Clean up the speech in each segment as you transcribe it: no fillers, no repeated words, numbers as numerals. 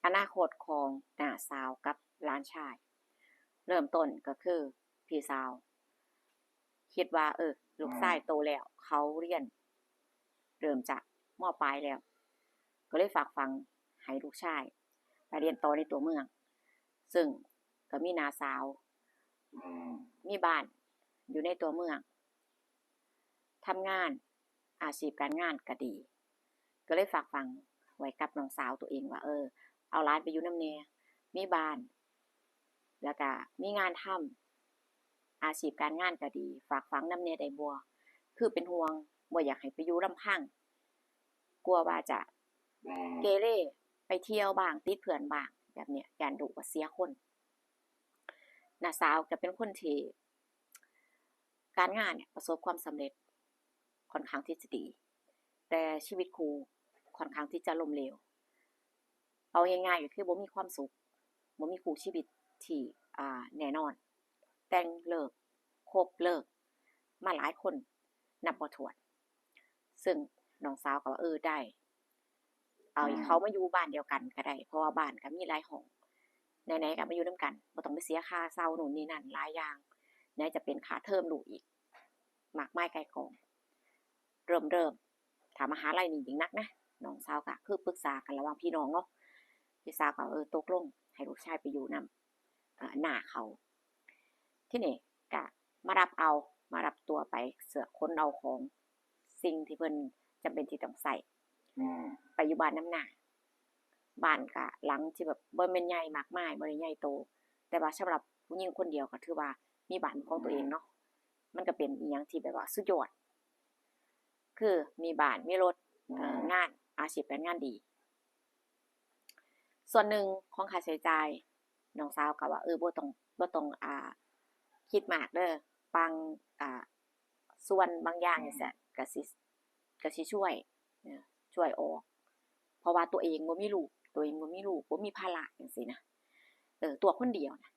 อนาคตของน้าสาวกับหลานชายเริ่มต้นก็คือพี่สาวคิดว่าลูกชายโตแล้วเขาเรียนเริ่มจากม.ปลายแล้วก็เลยฝากฝังให้ลูกชายไปเรียนต่อในตัวเมืองซึ่งก็มีน้าสาวมีบ้านอยู่ในตัวเมืองทำงานอาชีพการงานก็ดีก็เลยฝากฝังไว้กับน้องสาวตัวเองว่าเอาหลานไปอยู่นำแน่มีบ้านแล้วก็มีงานทำอาชีพการงานก็ดีฝากฝังนำแน่ได้บ่คือเป็นห่วงบ่อยากให้ไปอยู่ลำพังกลัวว่าจะเกเรไปเที่ยวบ้างติดเพื่อนบ้างแบบเนี้ยย้านลูกว่าเสียคนน้าสาวก็เป็นคนที่การงานเนี่ยประสบความสำเร็จค่อนข้างที่จะดีแต่ชีวิตครูค่อนข้างที่จะล้มเหลวเอาง่ายๆก็คือบ่มีความสุขบ่มีคู่ชีวิตที่แน่นอนแต่งเลิกคบเลิกมาหลายคนนับบ่ถ้วนซึ่งน้องสาวก็ว่าได้เอาเขามาอยู่บ้านเดียวกันก็ได้เพราะว่าบ้านก็มีหลายห้องไหนๆก็มาอยู่นํกันบ่ต้องไปเสียค่าเช่าโน่นนี่นั่นหลายอย่างไหนจะเป็นค่าเทอมลูกอีกมากมายไก่กองเริ่มถ้ามหาลัยนี่ยิ่งนักนะน้องสาวก็คือปรึกษากันระหว่างพี่น้องเนาะพี่สาวก็ตกลงให้ลูกชายไปอยู่นำหน้าเขาที่นี่ก็มารับตัวไปเสือค้นเอาของสิ่งที่เพิ่นจำเป็นที่ต้องใส่ไปอยู่บ้านน้ำหน้าบ้านก็หลังที่แบบบ่แม่นใหญ่มากมายบ่ได้ใหญ่โตแต่ว่าสำหรับผู้หญิงคนเดียวก็ถือว่ามีบ้านของตัวเองเนาะมันก็เป็นอีหยังที่แบบว่าสุดยอดคือมีบ้านมีรถงานอาชีพการงานดีส่วนหนึ่งของค่าใช้จ่ายน้องสาวก็ว่าบ่ต้องคิดมากเด้อฟังส่วนบางอย่างจังซี้ก็สิช่วยออกเพราะว่าตัวเองบ่มีลูกบ่มีภาระจังซี่นะตัวคนเดียวนะ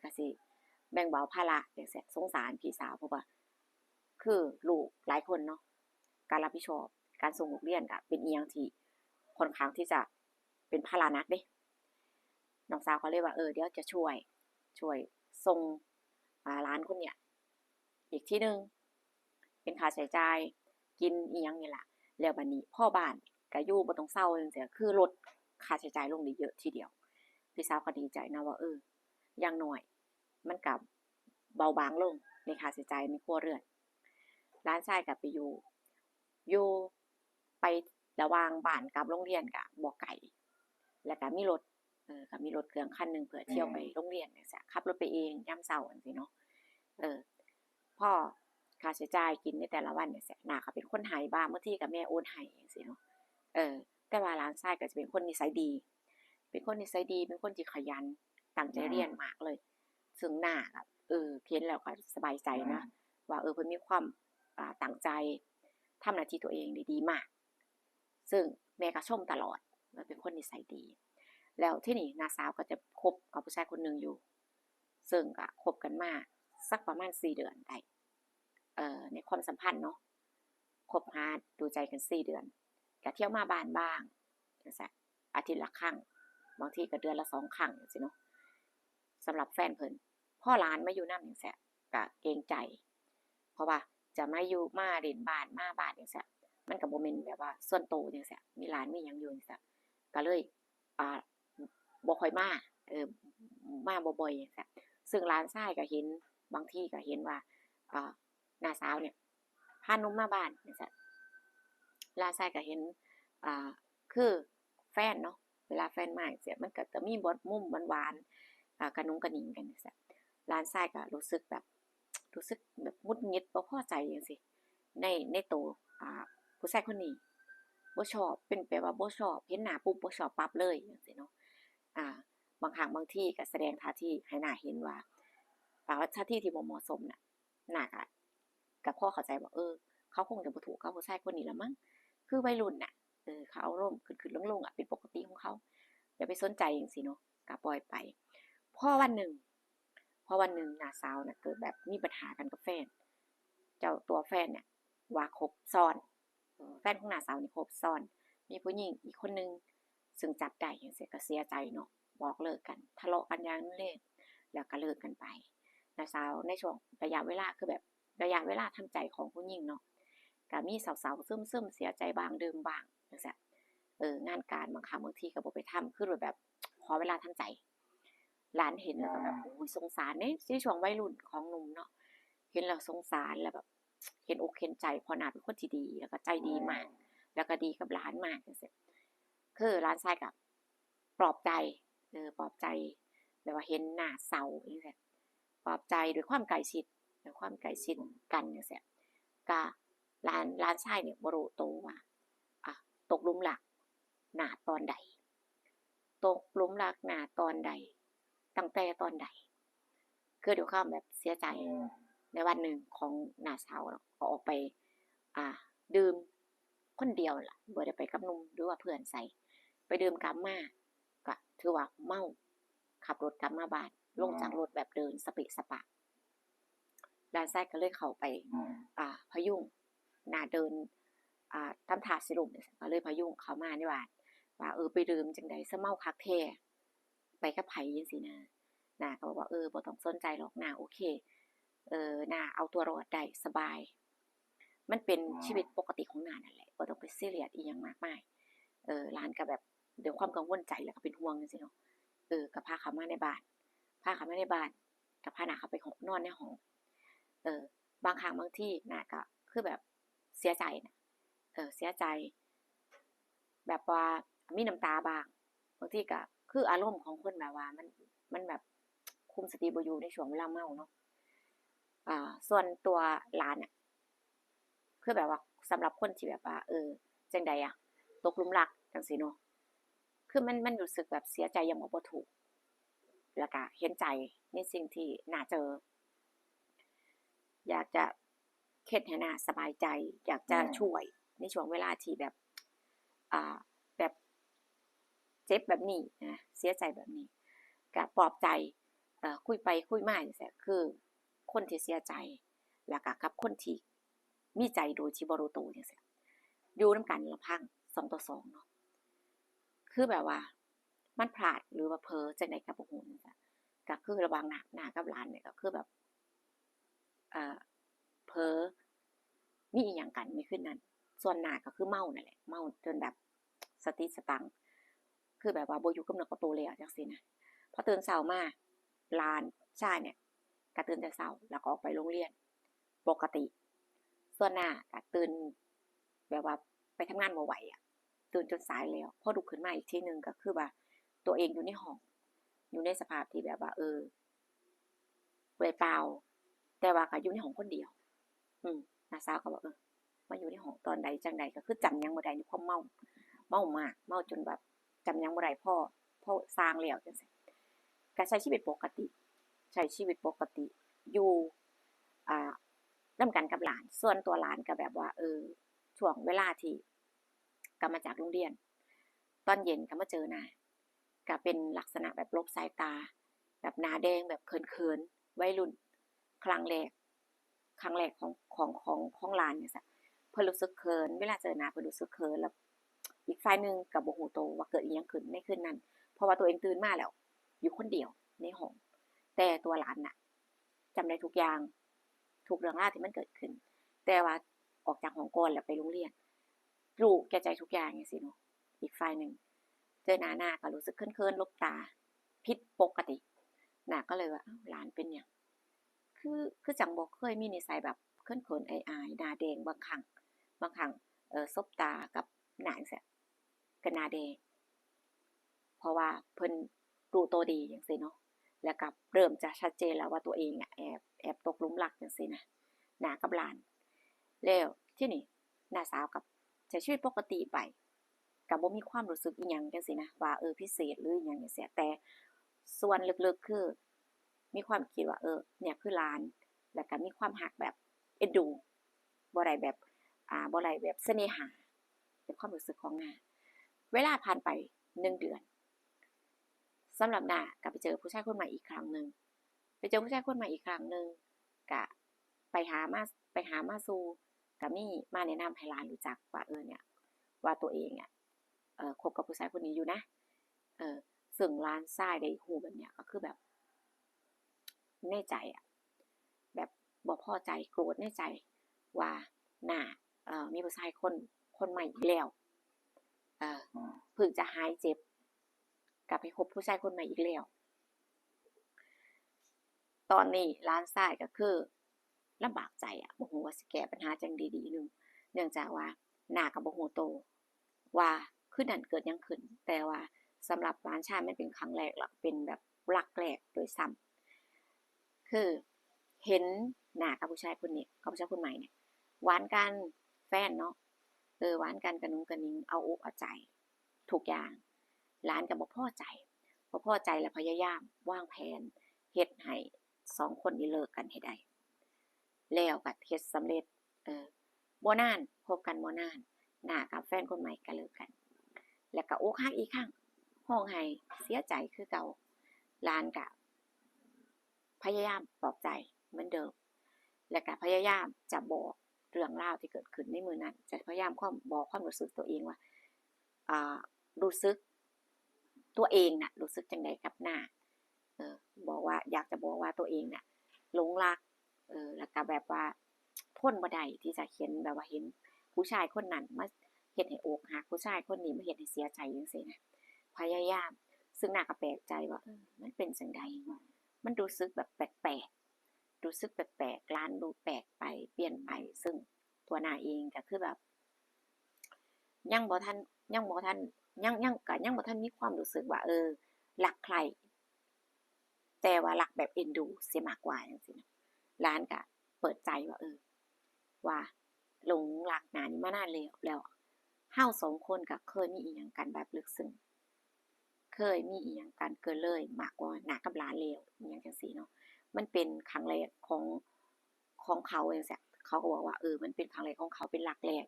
ก็สิแบ่งเบาภาระจังซี้สงสารพี่สาวเพราะว่าคือลูกหลายคนเนาะการรับผิดชอบการส่งลูกเรียนก็เป็นอีหยังที่ค่อนข้างที่จะเป็นภาระหนักเด้น้องสาวก็เลยว่าเดี๋ยวจะช่วยส่งหลานคนเนี้ยอีกที่นึงเป็นค่าใช้จ่ายกินอีหยังนี่ล่ะแล้วบัดนี้พ่อบ้านก็อยู่บ่ต้องเซาจังซี่คือลดค่าใช้จ่ายลงได้เยอะทีเดียวพี่สาวก็ดีใจนะว่าอย่างน้อยมันก็เบาบางลงในค่าใช้จ่ายในครัวเรือนหลานชายก็ไปอยู่ไประหว่างบ้านกับโรงเรียนก็บ่ไกลแล้วก็มีรถก็มีรถเครื่องคันนึงเพื่อเที่ยวไปโรงเรียนจังซี่ขับรถไปเองยามเช้าจังซี่เนาะพอค่าใช้จ่ายกินในแต่ละวันจังซี่น้าก็เป็นคนให้บ้างบางทีก็แม่โอนให้จังซี่เนาะแต่ว่าหลานชายก็จะเป็นคนนิสัยดีเป็นคนที่ขยันตั้งใจเรียนมากเลยซึ่งน้าก็เห็นแล้วก็สบายใจนะว่าเพิ่นมีความตั้งใจทำหน้าที่ตัวเองได้ดีมากซึ่งแม่ก็ชมตลอดว่าเป็นคนนิสัยดีแล้วที่นี่น้าสาวก็จะคบกับผู้ชายคนหนึ่งอยู่ซึ่งก็คบกันมาสักประมาณ4 เดือนได้ในความสัมพันธ์เนาะคบหาดูใจกัน4 เดือนก็เที่ยวมาบ้านบ้างจังซี่อาทิตย์ละครั้งบางทีก็เดือนละ2 ครั้งจังซี่เนาะสำหรับแฟนเพิ่นพ่อหลานมาอยู่นำจังซี่ก็เกรงใจเพราะว่าจะมาอยู่มาเล่นบ้านมาบ้านจังซี่มันก็บ่แม่นแบบว่าส่วนตัวจังซี่มีหลานมีหยังอยู่จังซี่ก็เลยอ่าบ่ค่อยมามาบ่บ่อยจังซี่ซึ่งหลานชายก็เห็นบางทีก็เห็นว่าน้าสาวเนี่ยพาหนุ่มมาบ้านจังซี่หลานชายก็เห็นคือแฟนเนาะเวลาแฟนมาจังซี่มันก็จะมีบทมุมหวานๆกะนุงกะหนิงกันจังซี่หลานชายก็รู้สึกแบบหงุดหงิดบ่พอใจจังซี่ในตัวผู้ชายคนนี้บ่ชอบเป็นแบบว่าบ่ชอบเห็นหน้าปุ๊บบ่ชอบปั๊บเลยจังซี่เนาะอ่าบางครั้งบางทีก็แสดงท่าทีให้น้าเห็นว่าท่าทีที่บ่เหมาะสมน่ะน้าก็พอเข้าใจว่าเขาคงจะบ่ถูกกับผู้ชายคนนี้ล่ะมั้งคือวัยรุ่นน่ะเขาอารมณ์ขึ้นๆลงๆอะเป็นปกติของเขาอย่าไปสนใจจังซี่เนาะก็ปล่อยไปพอวันหนึ่งน้าสาวน่ะเกิดแบบมีปัญหากันกับแฟนเจ้าตัวแฟนเนี่ยว่าคบซ้อนแฟนของน้าสาวนี่คบซ้อนมีผู้หญิงอีกคนหนึ่ง ซึ่งจับได้จังซี่ก็เสียใจเนาะบอกเลิกกันทะเลาะกันอย่างรุนแรงแล้วก็เลิกกันไปน้าสาวในช่วงระยะเวลาคือแบบระยะเวลาทำใจของผู้หญิงเนาะก็มีเศร้าๆซึมๆเสียใจบ้างดื่มบ้างจังซี่งานการบางครั้งบางทีก็บ่ไปทำคือแบบขอเวลาทำใจหลานเห็นแล้วก็แบบโอ้ยสงสารในช่วงวัยรุ่นของหนุ่มเนาะเห็นแล้วสงสารแล้วแบบเห็นอกเห็นใจพ่อหน้าเป็นคนที่ดีแล้วก็ใจดีมากแล้วก็ดีกับหลานมากจังซี่คือหลานชายก็ปลอบใจปลอบใจแบบว่าเห็นหน้าเศร้าจังซี่ปลอบใจด้วยความใกล้ชิดด้วยความใกล้ชิดกันจังซี่ก็หลานชายเนี่ยบ่รู้ตัวว่าตกหลุมรักหน้าตอนใดตกหลุมรักหน้าตอนใดตั้งแต่ตอนใดคือด้วยความแบบเสียใจในวันหนึ่งของน้าสาวก็ออกไปดื่มคนเดียวล่ะบ่ได้ไปกับหนุ่มหรือว่าเพื่อนไสไปดื่มกลับมาก็ถือว่าเมาขับรถกลับมาบ้านลงจากรถแบบเดินสะเปะสะปะหลานชายก็เลยเข้าไปพยุงหน้าเดินทำท่าสิล้มก็เลยพยุงเข้ามาในบ้านว่าไปดื่มจังได๋ซะเมาคักแท้ไปกับไผจังซี่นะน้าก็บอกว่าบ่ต้องสนใจหรอกน้าโอเคน้าเอาตัวรอดได้สบายมันเป็นชีวิตปกติของน้านั่นแหละบ่ต้องไปซีเรียสอีหยังมากมายหลานก็แบบด้วยความกังวลใจแล้วก็เป็นห่วงจังซี่เนาะก็พาเข้ามาในบ้านก็พาน้าเข้าไปนอนในห้องบางครั้งบางทีน้าก็คือแบบเสียใจน่ะเสียใจแบบว่ามีน้ำตาบ้างบางทีก็คืออารมณ์ของคนแบบว่ามันแบบคุมสติบ่อยู่ในช่วงเวลาเมาเนาะส่วนตัวหลานน่ะคือแบบว่าสำหรับคนที่แบบว่าจังใดตกหลุมรักจังซี่เนาะคือมันรู้สึกแบบเสียใจอย่างบอกบ่ถูกแล้วก็เห็นใจในสิ่งที่น้าเจออยากจะเฮ็ดให้น้าสบายใจอยากจะช่วยในช่วงเวลาที่แบบแบบเจ็บแบบนี้นะเสียใจแบบนี้ก็ปลอบใจคุยไปคุยมาจังซี่คือคนที่เสียใจแล้วก็กับคนที่มีใจโดยที่บ่รู้ตัวจังซี่อยู่นำกันลำพัง2ต่อ2เนาะคือแบบว่ามันพลาดหรือว่าเผลอจังได๋ก็บ่ฮู้จังซี่ก็คือระหว่างน้ากับหลานเนี่ยก็คือแบบเผลอมีอีหยังกันในคืนนั้นส่วนน้าก็คือเมานั่นแหละเมาจนแบบสติสตังค์คือแบบว่าบ่อยู่กับเนื้อกับตัวแล้วจังซี่นะพอตื่นเช้ามาหลานชายเนี่ยก็ตื่นแต่เช้าแล้วก็ออกไปโรงเรียนปกติส่วนน้าก็ตื่นแบบว่าไปทำงานบ่ไหวตื่นจนสายแล้วพอลุกขึ้นมาอีกทีนึงก็คือว่าตัวเองอยู่ในห้องอยู่ในสภาพที่แบบว่าเปลือยเปล่าแต่ว่าก็อยู่ในห้องคนเดียวน้าสาวก็บอกมาอยู่ในห้องตอนใดจังใดก็คือจำหยังบ่ได้เพราะเมามากเมาจนแบบจำหยังบ่ได้พอสร้างแล้วจังซี่ก็ใช้ชีวิตปกติอยู่นำกันกับหลานส่วนตัวหลานก็แบบว่าช่วงเวลาที่กลับมาจากโรงเรียนตอนเย็นก็มาเจอน้าก็เป็นลักษณะแบบลบสายตาแบบหน้าแดงแบบเขินๆวัยรุ่นครั้งแรกของหลานจังซี่เพิ่นรู้สึกเขินเวลาเจอหน้าเพิ่นรู้สึกเขินแล้วอีกฝ่ายหนึ่งก็บ่ฮู้ตัวว่าเกิดอิหยังขึ้นในคืนนั้นเพราะว่าตัวเองตื่นมาแล้วอยู่คนเดียวในห้องแต่ตัวหลานน่ะจำได้ทุกอย่างทุกเรื่องราวที่มันเกิดขึ้นแต่ว่าออกจากห้องก่อนแล้วไปโรงเรียนรู้แก่ใจทุกอย่างจังซี่เนาะอีกฝ่ายหนึ่งเจอหน้าก็รู้สึกเขินๆหลบตาผิดปกติน้าก็เลยว่าอ้าวหลานเป็นหยังคือจังบ่เคยมีนิสัยแบบเขินๆอายๆหน้าแดงบางครั้งสบตากับหน้าจังซี่ก็หน้าแดงเพราะว่าเพิ่นรู้ตัวดีจังซี่เนาะแล้วก็เริ่มจะชัดเจนแล้วว่าตัวเองแอบตกหลุมรักจังซี่นะน้ากับหลานแล้วทีนี้น้าสาวก็ใช้ชีวิตปกติไปก็บ่มีความรู้สึกอิหยังจังซี่นะว่าพิเศษหรืออิหยังจังซี่แต่ส่วนลึกๆคือมีความคิดว่าเนี่ยคือหลานแล้วก็มีความรักแบบเอ็นดูบ่ได้แบบบ่ได้แบบเสน่หาเป็นความรู้สึกของน้าเวลาผ่านไป1เดือนสำหรับน้าก็ไปเจอผู้ชายคนใหม่อีกครั้งหนึ่งก็ไปหามาสู่ก็มีมาแนะนำให้หลานรู้จักว่าเนี่ยว่าตัวเองคบกับผู้ชายคนนี้อยู่นะ ซึ่งร้านทรายได้ฮู้แบบเนี้ยก็คือแบบในใจอะแบบบ่พอใจโกรธในใจว่าน่ามีผู้ชายคนใหม่อีกแล้วเอ่อเพิ่งจะหายเจ็บกลับไปคบผู้ชายคนใหม่อีกแล้วตอนนี้ร้านทรายก็คือลำบากใจอะบ่ฮู้ว่าสิแก้ปัญหาจังใดดีหนึ่งเนื่องจากว่าหน้าก็บ่ฮู้โตวว่าคืนนั้นเกิดหยังขึ้นแต่ว่าสำหรับร้านชายมันเป็นครั้งแรกแล้วเป็นแบบรักแรกโดยซ้ำคือเห็นหน้ากับผู้ชายคนนี้กับผู้ชายคนใหม่เนี่ยหวานกันแฟนเนาะหวานกันกระนุงกระนิงเอาอกเอาใจทุกอย่างร้านก็บ่พอใจบ่พอใจแล้วพยายามวางแผนเฮ็ดให้2คนนี้เลิกกันให้ได้แล้วก็เฮ็ดสำเร็จเออบ่นานคบกันบ่นานหน้ากับแฟนคนใหม่ก็เลิกกันแล้วก็อกหักอีกครั้งร้องไห้เสียใจคือเก่าร้านก็พยายามปลอบใจเหมือนเดิมแล้วก็พยายามจะบอกเรื่องราวที่เกิดขึ้นในมื้อนั้นจะพยายามบอกความรู้สึกตัวเองว่ารู้สึกตัวเองน่ะรู้สึกจังไดกับหน้าบอกว่าอยากจะบอกว่าตัวเองน่ะหลงรักแล้วก็แบบว่าทนบ่ได้ที่จะเห็นแบบว่าเห็นผู้ชายคนนั้นมาเฮ็ดให้อกหักผู้ชายคนนี้มาเฮ็ดให้เสียใจจังซี่นะพยายามซึ่งหน้าก็แปลกใจว่ามันเป็นจังไดมันรู้สึกแบบแปลกๆรู้สึกแปลกๆร้านดูแปลกไปเปลี่ยนไปซึ่งตัวหน้าเองก็คือแบบยังบ่ทันยังบ่ทันยังบ่ทันมีความรู้สึกว่ารักใครแต่ว่ารักแบบเอ็นดูเสียมากกว่าจังซี่นะร้านก็เปิดใจว่าว่าหลงรักหน้านี้มานานแล้วเฮา2คนก็เคยมีอิหยังกันแบบลึกซึ้งเคยมีอิหยังกันเกินเลยมากกว่าหน้ากับหลานแล้วอิหยังจังซี่เนาะมันเป็นครั้งแรกของเขาจังซี้เขาก็บอกว่ามันเป็นครั้งแรกของเขาเป็นรักแรก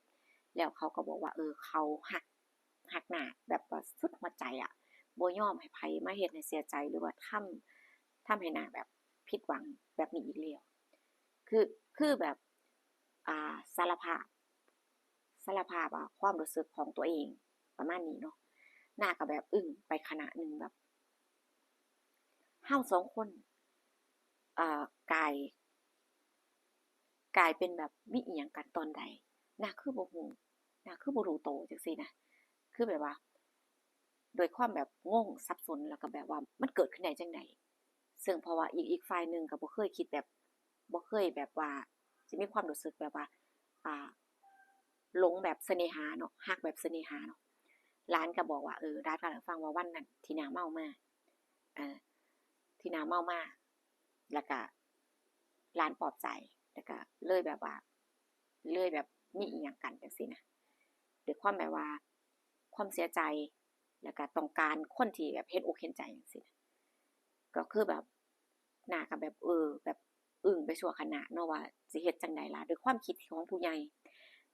แล้วเขาก็บอกว่าเขารักหน้าแบบว่าสุดหัวใจอะบ่ยอมให้ไผมาเฮ็ดให้เสียใจหรือว่าทำให้หน้าแบบผิดหวังแบบนี้อีกแล้วคือคือแบบสารภาพความรู้สึกของตัวเองประมาณนี้เนาะหน้าก็แบบอึ้งไปขณะหนึ่งแบบเฮา2คนอ่ากลายเป็นแบบมีอิหยังกันตอนใดหน้าคือบ่ฮู้หน้าคือบ่รู้โตวจังซี่นะคือแบบว่าโดยความแบบงงสับสนแล้วก็แบบว่ามันเกิดขึ้นได้จังใดซึ่งเพราะว่าอีกฝ่ายหนึ่งก็บ่เคยคิดแบบบ่เคยแบบว่าสิมีความรู้สึกแบบว่าอ่า หลงแบบเสน่หาเนาะฮักแบบเสน่หาเนาะร้านก็บอกว่าร้านก็เล่าให้ฟังว่าวันนั้นที่นาเมามาเออที่นาเมามาแล้วก็ร้านปลอบใจแล้วก็เลยแบบว่าเลยแบบมีอีหยังกันจังซี่นะด้วยความแบบว่าความเสียใจแล้วก็ต้องการคนที่แบบเห็นอกเห็นใจจังซี่นะก็คือแบบหน้าก็แบบแบบอึ้งไปชั่วขณะเนาะว่าสิเฮ็ดจั่งใดล่ะด้วยความคิดของผู้ใหญ่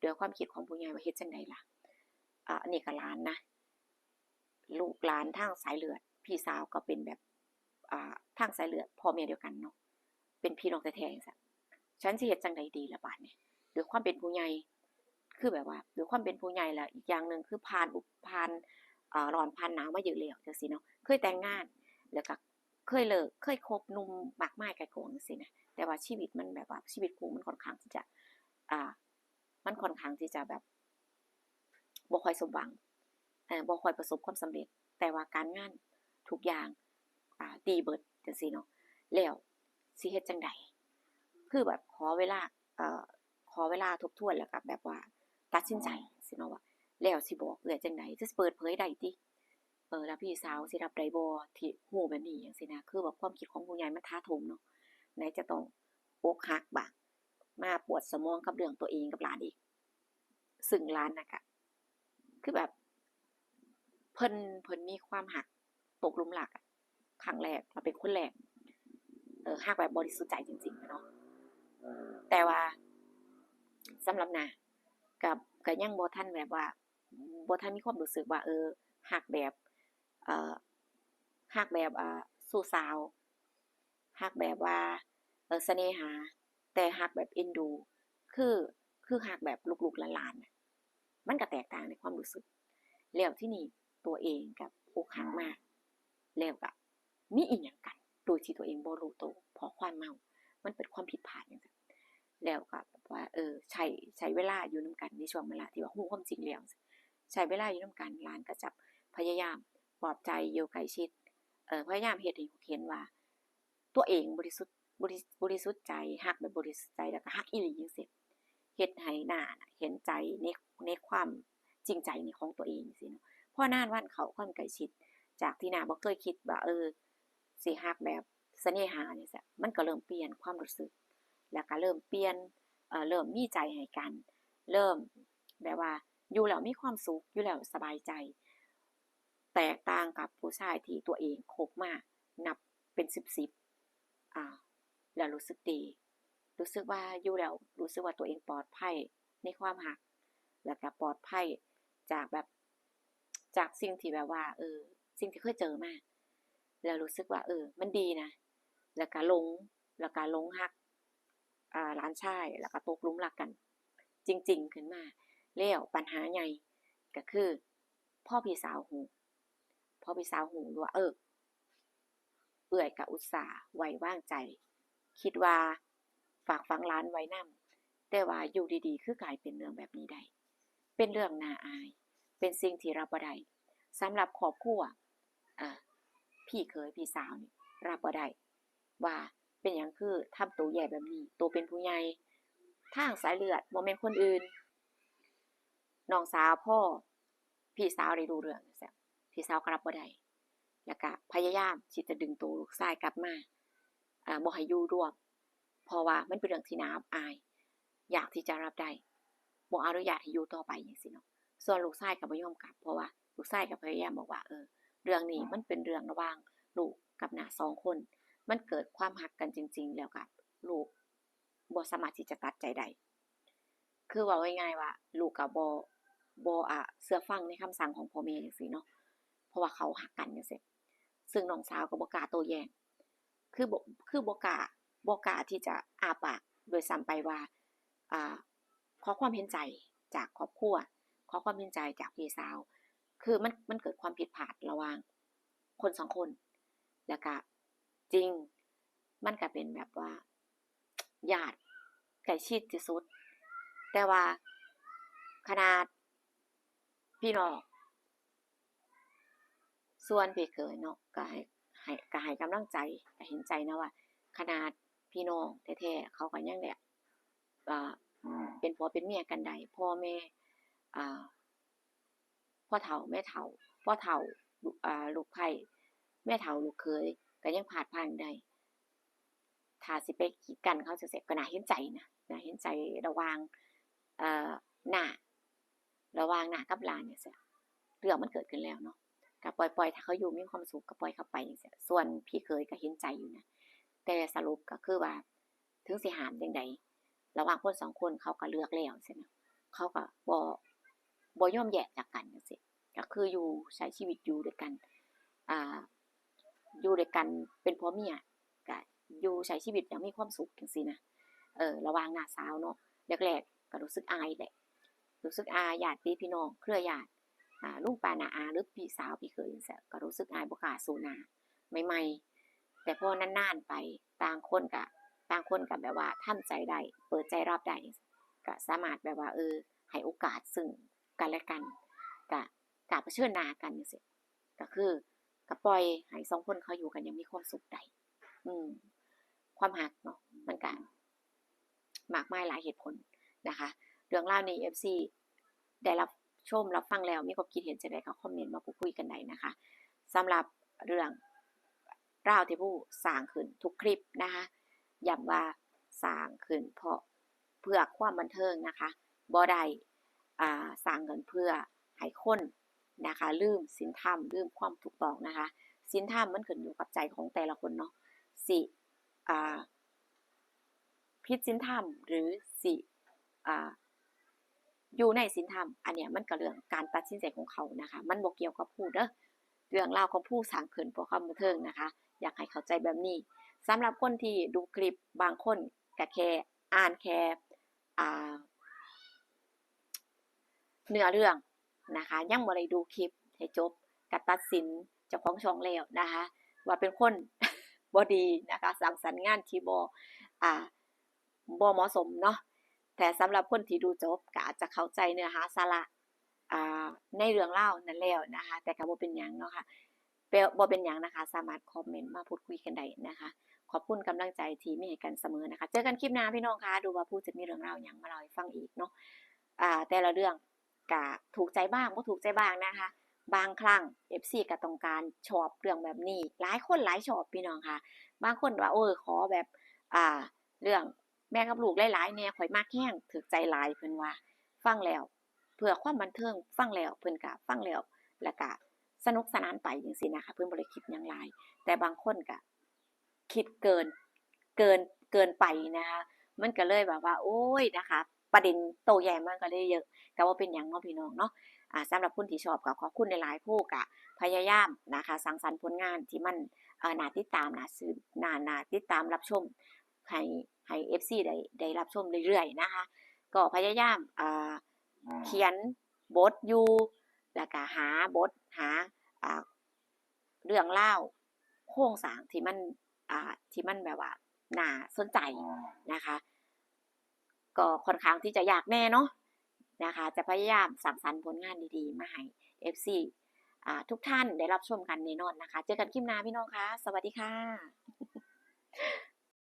ด้วยความคิดของผู้ใหญ่ว่าเฮ็ดจั่งใดล่ะอันนี้ก็หลานนะลูกหลานทางสายเลือดพี่สาวก็เป็นแบบทางสายเลือดพ่อแม่เดียวกันเนาะเป็นพี่น้องแท้ๆจังซี้ฉันสิเฮ็ดจั่งใดดีล่ะบัดนี้ด้วยความเป็นผู้ใหญ่คือแบบว่าด้วยความเป็นผู้ใหญ่แล้วอีกอย่างหนึ่งคือผ่านร้อนผ่านหนาวมาเยอะแล้วจังซี่เนาะเคยแต่งงานแล้วก็เคยเลิกเคยคบหนุ่มมากมายไก่กองจังซี่นะแต่ว่าชีวิตมันแบบว่าชีวิตคู่มันค่อนข้างที่จะอ่ามันค่อนข้างที่จะแบบบ่ค่อยสมหวังบ่ค่อยประสบความสำเร็จแต่ว่าการงานทุกอย่างดีเบิดจังซี่เนาะแล้วสิเฮ็ดจั่งใดคือแบบเอ่อขอเวลาทบทวนแล้วก็แบบว่าตัดสินใจสิเนาะว่าแล้วสิบอกเอื้อยจั่งใดจะเปิดเผยได้ติแล้วพี่สาวสิรับได้บ่ที่รู้แบบนี้จังซี้นะคือแบบความคิดของผู้ใหญ่มันถาโถมเนาะไหนจะต้องอกหักบ้างมาปวดสมองกับเรื่องตัวเองกับหลานอีกซึ่งหลานน่ะก็คือแบบ เพิ่นมีความหักตกหลุมรักอะครั้งแรกมาเป็นคนแรกหักแบบบริสุทธิ์ใจจริงๆเนาะแต่ว่าสำหรับนากับก็ยังบ่ทันแบบว่าบ่ทันมีความรู้สึกว่าหักแบบเอ่อหักแบบสู่สาวหักแบบว่าเสน่หาแต่หักแบบเอ็นดูคือหักแบบลูกๆหลานๆน่ะมันก็แตกต่างในความรู้สึกแล้วที่นี่ตัวเองกับอกหักมาก แล้วก็มีอีหยังกันโดยที่ตัวเองบ่รู้ตัวเพราะความเมามันเป็นความผิดพลาดจังซี่แล้วก็แบบว่าใช้เวลาอยู่นำกันในช่วงเวลาที่ว่ารู้ความจริงแล้วใช้เวลาอยู่นำกันหลานก็จะพยายามปลอบใจอยู่ใกล้ชิดพยายามเฮ็ดให้เห็นว่าตัวเองบริสุทธิ์บริสุทธิ์ใจฮักแบบบริสุทธิ์ใจแล้วก็ฮักอีหลีจังซี่เฮ็ดให้หน้าน่ะเห็นใจในความจริงใจในของตัวเองจังซี่เนาะพอนานวันเข้าความใกล้ชิดจากที่หน้าบ่เคยคิดว่าสิฮักแบบเสน่หาจังซี่มันก็เริ่มเปลี่ยนความรู้สึกแล้วก็เริ่มเปลี่ยนเริ่มมีใจให้กันเริ่มแบบว่าอยู่แล้วมีความสุขอยู่แล้วสบายใจแตกต่างกับผู้ชายที่ตัวเองคบมานับเป็น10ๆแล้วรู้สึกดีรู้สึกว่าอยู่แล้วรู้สึกว่าตัวเองปลอดภัยในความรักแล้วก็ปลอดภัยจากแบบจากสิ่งที่แบบว่าสิ่งที่เคยเจอมาแล้วรู้สึกว่ามันดีนะแล้วก็หลงรักหลานชายแล้วก็ตกหลุมรักกันจริงๆขึ้นมาแล้วปัญหาใหญ่ก็คือพ่อพี่สาวฮู้ว่าเอื้อยก็อุตส่าห์ไว้วางใจคิดว่าฝากฝังหลานไว้นำแต่ว่าอยู่ดีๆคือกลายเป็นเรื่องแบบนี้ได้เป็นเรื่องน่าอายเป็นสิ่งที่รับบ่ได้สำหรับครอบครัวพี่เขยพี่สาวนี่รับบ่ได้ว่าเป็นหยังคือทำตัวแย่แบบนี้ตัวเป็นผู้ใหญ่ทางสายเลือดบ่แม่นคนอื่นน้องสาวพ่อพี่สาวได้รู้เรื่องจังซี้พี่สาวก็รับบ่ได้แล้วก็พยายามที่จะดึงตัวลูกชายกลับมาบ่ให้อยู่ร่วมเพราะว่ามันเป็นเรื่องที่น่าอับอายอยากที่จะรับได้บ่อนุญาตให้อยู่ต่อไปจังซี้เนาะส่วนลูกชายก็บ่ยอมกลับเพราะว่าลูกชายก็พยายามบอกว่าเรื่องนี้มันเป็นเรื่องระหว่างลูกกับน้า2คนมันเกิดความรักกันจริงๆแล้วก็ลูกบ่สามารถที่จะตัดใจได้คือเว้าง่ายๆว่าลูกก็บ่เชื่อฟังในคำสั่งของพ่อแม่จังซี้เนาะเพราะว่าเขารักกันจังซี้ซึ่งน้องสาวก็บ่กล้าโต้แย้งคือบ่บ่กล้าที่จะอ้าปากโดยซ้ำไปว่าอ่าขอความเห็นใจจากครอบครัวขอความเห็นใจจากพี่สาวคือมันเกิดความผิดพลาดระหว่างคน2คนแล้วก็จริงมันก็เป็นแบบว่าญาติใกล้ชิดที่สุดแต่ว่าขนาดพี่น้องส่วนพี่เขยเนาะก็ให้กำลังใจก็เห็นใจนะว่าขนาดพี่น้องแท้ๆเขาก็ยังแบบอ่าเป็นผัวเป็นเมียกันได้พ่อแม่อ่าพ่อเฒ่าแม่เฒ่าพ่อเฒ่าลูกไผ่แม่เฒ่าลูกเขยก็ยังพลาดพลั้งได้ถ้าสิไปกีดกันเขาจั่งซี้ก็น่าเห็นใจนะน่าเห็นใจระหว่างเอ่อน้าระหว่างน้ากับหลานจั่งซี้เรื่องมันเกิดขึ้นแล้วเนาะก็ปล่อยๆถ้าเขาอยู่มีความสุขก็ปล่อยเขาไปจังซี้ส่วนพี่เขยก็เห็นใจอยู่นะแต่สรุปก็คือว่าถึงสิห้ามจั่งใดระหว่างคน2คนเขาก็เลือกแล้วจังซี้นะเขาก็บ่ยอมแยกจากกันจังซี้ก็คืออยู่ใช้ชีวิตอยู่ด้วยกันอ่าอยู่ด้วยกันเป็นผัวเมียก็อยู่ใช้ชีวิตอย่างมีความสุขจังซี้นะระหว่างน้าสาวเนาะแรกๆก็รู้สึกอายแหละรู้สึกอายญาติพี่น้องเครือญาติลุงป้าน้าอาหรือพี่สาวพี่เขยจังซี้ก็รู้สึกอายบ่กล้าสู้หน้าใหม่ๆแต่พอนานๆไปต่างคนก็แบบว่าทำใจได้เปิดใจรับได้ก็สามารถแบบว่าให้โอกาสซึ่งกันและกันก็เผชิญหน้ากันจังซี้ก็คือก็ปล่อยให้2คนเขาอยู่กันอย่างมีความสุขได้อืมความรักเนาะมันก็มากมายหลายเหตุผลนะคะเรื่องราวนี้ FC ได้รับชมรับฟังแล้วมีความคิดเห็นจั่งใดก็คอมเมนต์มาพูดคุยกันได้นะคะสำหรับเรื่องราวที่ผู้สร้างขึ้นทุกคลิปนะคะย้ำว่าสร้างขึ้นเพราะเพื่อความบันเทิงนะคะบ่ได้สร้างขึ้นเพื่อให้คนนะคะลืมศีลธรรมลืมความถูกต้องนะคะศีลธรรมมันขึ้นอยู่กับใจของแต่ละคนเนาะสิผิดศีลธรรมหรือสิอยู่ในศีลธรรมอันเนี้ยมันก็เรื่องการตัดสินใจของเขานะคะมันบ่เกี่ยวกับผู้เด้อเรื่องราวของผู้สร้างขึ้นเพื่อความบันเทิงนะคะอยากให้เข้าใจแบบนี้สำหรับคนที่ดูคลิปบางคนก็แค่อ่านแค่เนื้อเรื่องนะคะยังบ่ได้ดูคลิปให้จบก็ตัดสินเ จ้าของช่องแล้วนะคะว่าเป็นคน บ่ดีนะคะสร้างสรรค์งานที่อ่าบ่เหมาะสมเนาะแต่สำหรับคนที่ดูจบก็อาจจะเข้าใจเนื้อหาสาระในเรื่องเล่าวนั้นแล้วนะคะแต่ก็บ่เป็นหยังเนาะค่ะบ่เป็นหยังนะคะสามารถคอมเมนต์มาพูดคุยกันได้นะคะขอบคุณกำลังใจที่มีให้กันเสมอนะคะเจอกันคลิปหน้าพี่น้องคะดูว่าผู้จะมีเรื่องราวหยังมาเล่าให้ฟังอีกเนาะแต่ละเรื่องก็ถูกใจบ้างบ่ถูกใจบ้างนะคะบางครั้ง FC ก็ต้องการชอบเรื่องแบบนี้หลายคนหลายชอบพี่น้องค่ะบางคนว่าขอแบบเรื่องแม่กับลูกหลายๆแน่ข่อยมักแฮงถูกใจหลายเพิ่นว่าฟังแล้วเพื่อความบันเทิงฟังแล้วเพิ่นก็ฟังแล้วแล้วก็สนุกสนานไปจังซี่นะคะเพิ่นบ่ได้คิดหยังหลายแต่บางคนก็คิดเกินเกินไปนะคะมันก็เลยแบบว่าโอ๊ยนะคะประเด็นโต้แย้งมันก็เลยเยอะก็บ่เป็นหยังเนาะพี่น้องเนาะสำหรับคนที่ชอบก็ขอบคุณหลายๆผู้ก็พยายามนะคะสร้างสรรค์ผลงานที่มันน่าติดตามน่าติดตามรับชมให้FC ได้รับชมเรื่อยๆนะคะก็พยายามเขียนบทอยู่แล้วก็หาบทหาอ่าเรื่องเล่าวโครงสร้างที่มันแบบว่าน่าสนใจนะคะก็ค่อนข้างที่จะยากแน่เนาะนะคะจะพยายามสร้างสรรค์ผลงานดีๆมาให้ FC ทุกท่านได้รับชมกันแน่นอนนะคะเจอกันคลิปหน้าพี่น้องคะสวัสดีค่ะ